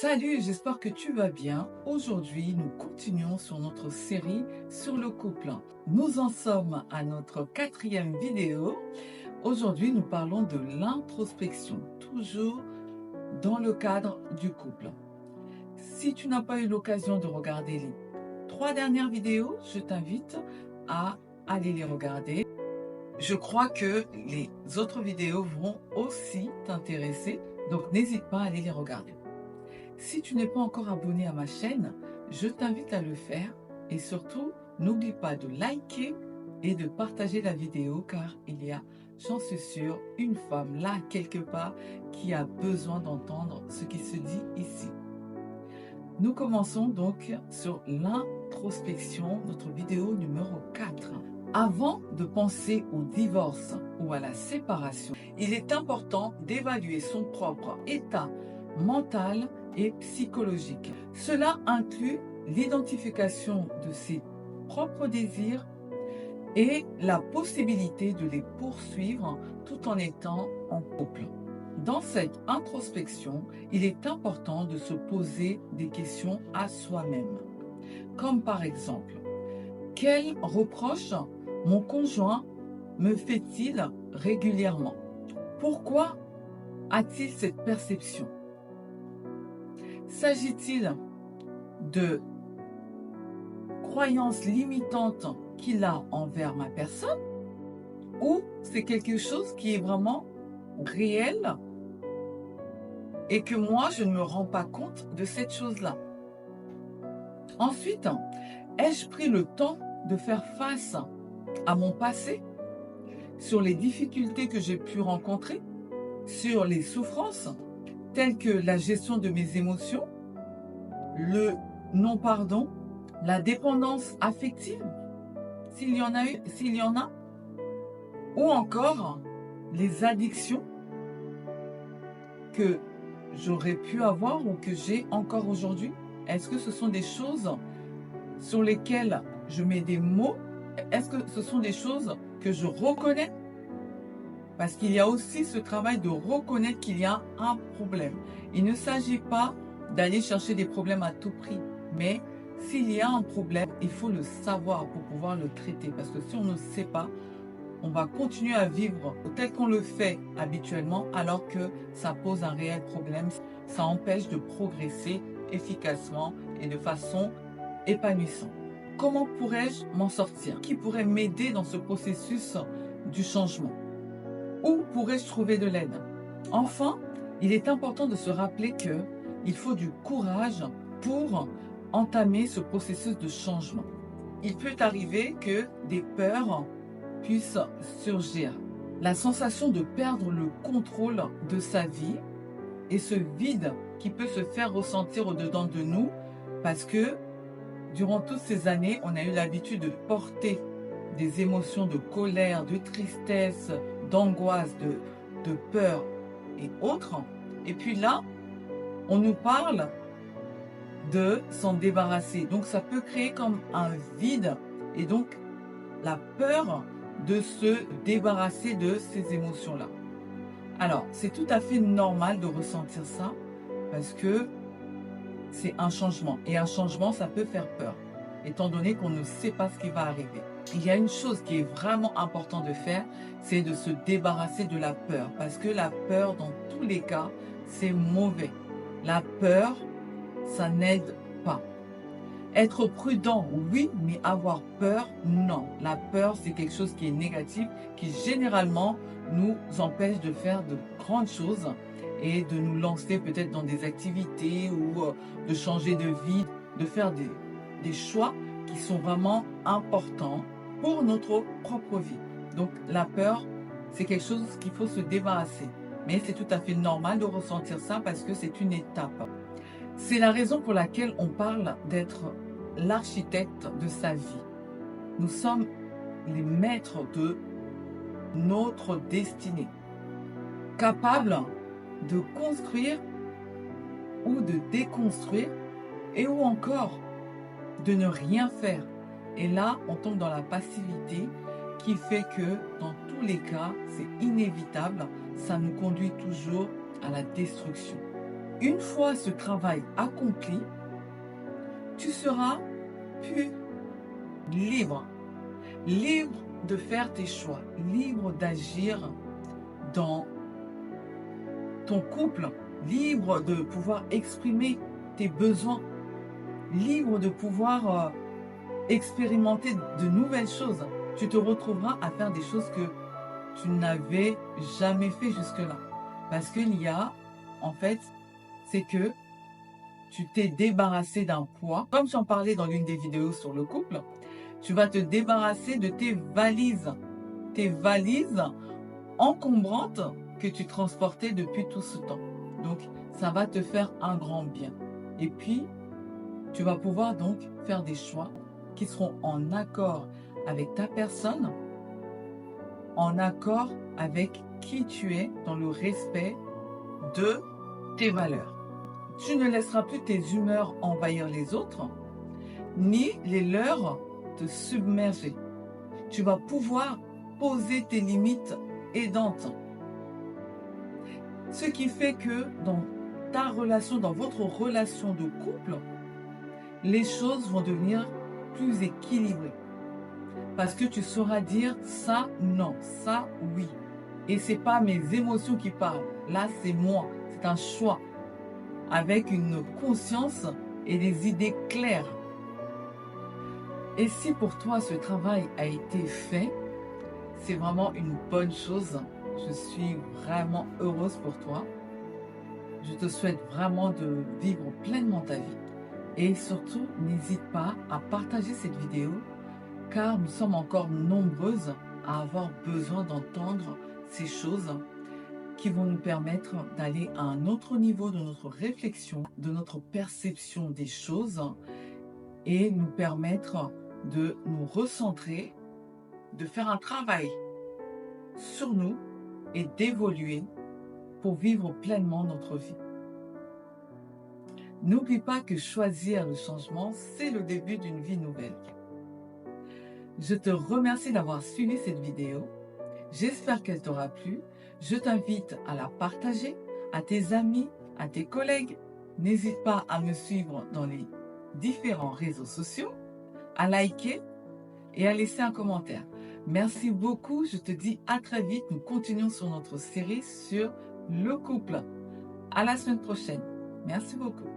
Salut, j'espère que tu vas bien. Aujourd'hui, nous continuons sur notre série sur le couple. Nous en sommes à notre 4e vidéo. Aujourd'hui, nous parlons de l'introspection, toujours dans le cadre du couple. Si tu n'as pas eu l'occasion de regarder les 3 dernières vidéos, je t'invite à aller les regarder. Je crois que les autres vidéos vont aussi t'intéresser, donc n'hésite pas à aller les regarder. Si tu n'es pas encore abonné à ma chaîne, je t'invite à le faire et surtout, n'oublie pas de liker et de partager la vidéo car il y a, j'en suis sûre, une femme là quelque part qui a besoin d'entendre ce qui se dit ici. Nous commençons donc sur l'introspection, notre vidéo numéro 4. Avant de penser au divorce ou à la séparation, il est important d'évaluer son propre état mental et psychologique. Cela inclut l'identification de ses propres désirs et la possibilité de les poursuivre tout en étant en couple. Dans cette introspection, il est important de se poser des questions à soi-même. Comme par exemple, quels reproches mon conjoint me fait-il régulièrement? Pourquoi a-t-il cette perception? S'agit-il de croyances limitantes qu'il a envers ma personne ou c'est quelque chose qui est vraiment réel et que moi je ne me rends pas compte de cette chose-là? Ensuite, ai-je pris le temps de faire face à mon passé, sur les difficultés que j'ai pu rencontrer, sur les souffrances telles que la gestion de mes émotions, le non-pardon, la dépendance affective, s'il y en a, ou encore les addictions que j'aurais pu avoir ou que j'ai encore aujourd'hui? Est-ce que ce sont des choses sur lesquelles je mets des mots? Est-ce que ce sont des choses que je reconnais? Parce qu'il y a aussi ce travail de reconnaître qu'il y a un problème. Il ne s'agit pas d'aller chercher des problèmes à tout prix. Mais s'il y a un problème, il faut le savoir pour pouvoir le traiter. Parce que si on ne sait pas, on va continuer à vivre tel qu'on le fait habituellement alors que ça pose un réel problème. Ça empêche de progresser efficacement et de façon épanouissante. Comment pourrais-je m'en sortir? Qui pourrait m'aider dans ce processus du changement? Où pourrais-je trouver de l'aide? Enfin, il est important de se rappeler qu'il faut du courage pour entamer ce processus de changement. Il peut arriver que des peurs puissent surgir. La sensation de perdre le contrôle de sa vie et ce vide qui peut se faire ressentir au-dedans de nous parce que durant toutes ces années, on a eu l'habitude de porter des émotions de colère, de tristesse, d'angoisse, de peur et autres. Et puis là, on nous parle de s'en débarrasser. Donc ça peut créer comme un vide et donc la peur de se débarrasser de ces émotions-là. Alors, c'est tout à fait normal de ressentir ça parce que c'est un changement. Et un changement, ça peut faire peur, étant donné qu'on ne sait pas ce qui va arriver. Il y a une chose qui est vraiment importante de faire, c'est de se débarrasser de la peur. Parce que la peur, dans tous les cas, c'est mauvais. La peur, ça n'aide pas. Être prudent, oui, mais avoir peur, non. La peur, c'est quelque chose qui est négatif, qui généralement nous empêche de faire de grandes choses et de nous lancer peut-être dans des activités ou de changer de vie, de faire des choix qui sont vraiment importants pour notre propre vie. Donc la peur, c'est quelque chose qu'il faut se débarrasser. Mais c'est tout à fait normal de ressentir ça parce que c'est une étape. C'est la raison pour laquelle on parle d'être l'architecte de sa vie. Nous sommes les maîtres de notre destinée, capables de construire ou de déconstruire et ou encore de ne rien faire. Et là, on tombe dans la passivité qui fait que dans tous les cas, c'est inévitable, ça nous conduit toujours à la destruction. une fois ce travail accompli, tu seras plus libre. Libre de faire tes choix, libre d'agir dans ton couple, libre de pouvoir exprimer tes besoins, libre de pouvoir expérimenter de nouvelles choses. Tu te retrouveras à faire des choses que tu n'avais jamais fait jusque-là. Parce qu'il y a, en fait, c'est que tu t'es débarrassé d'un poids. Comme j'en parlais dans l'une des vidéos sur le couple, tu vas te débarrasser de tes valises encombrantes que tu transportais depuis tout ce temps. Donc, ça va te faire un grand bien. Et puis, tu vas pouvoir donc faire des choix qui seront en accord avec ta personne, en accord avec qui tu es, dans le respect de tes valeurs. Tu ne laisseras plus tes humeurs envahir les autres, ni les leurs te submerger. Tu vas pouvoir poser tes limites aidantes. Ce qui fait que dans ta relation, dans votre relation de couple, les choses vont devenir plus équilibrées. Parce que tu sauras dire ça, non, ça, oui. Et c'est pas mes émotions qui parlent. Là, c'est moi. C'est un choix. Avec une conscience et des idées claires. Et si pour toi ce travail a été fait, c'est vraiment une bonne chose. Je suis vraiment heureuse pour toi. Je te souhaite vraiment de vivre pleinement ta vie. Et surtout, n'hésite pas à partager cette vidéo car nous sommes encore nombreuses à avoir besoin d'entendre ces choses qui vont nous permettre d'aller à un autre niveau de notre réflexion, de notre perception des choses et nous permettre de nous recentrer, de faire un travail sur nous et d'évoluer pour vivre pleinement notre vie. N'oublie pas que choisir le changement, c'est le début d'une vie nouvelle. Je te remercie d'avoir suivi cette vidéo. J'espère qu'elle t'aura plu. Je t'invite à la partager à tes amis, à tes collègues. N'hésite pas à me suivre dans les différents réseaux sociaux, à liker et à laisser un commentaire. Merci beaucoup. Je te dis à très vite. Nous continuons sur notre série sur le couple. À la semaine prochaine. Merci beaucoup.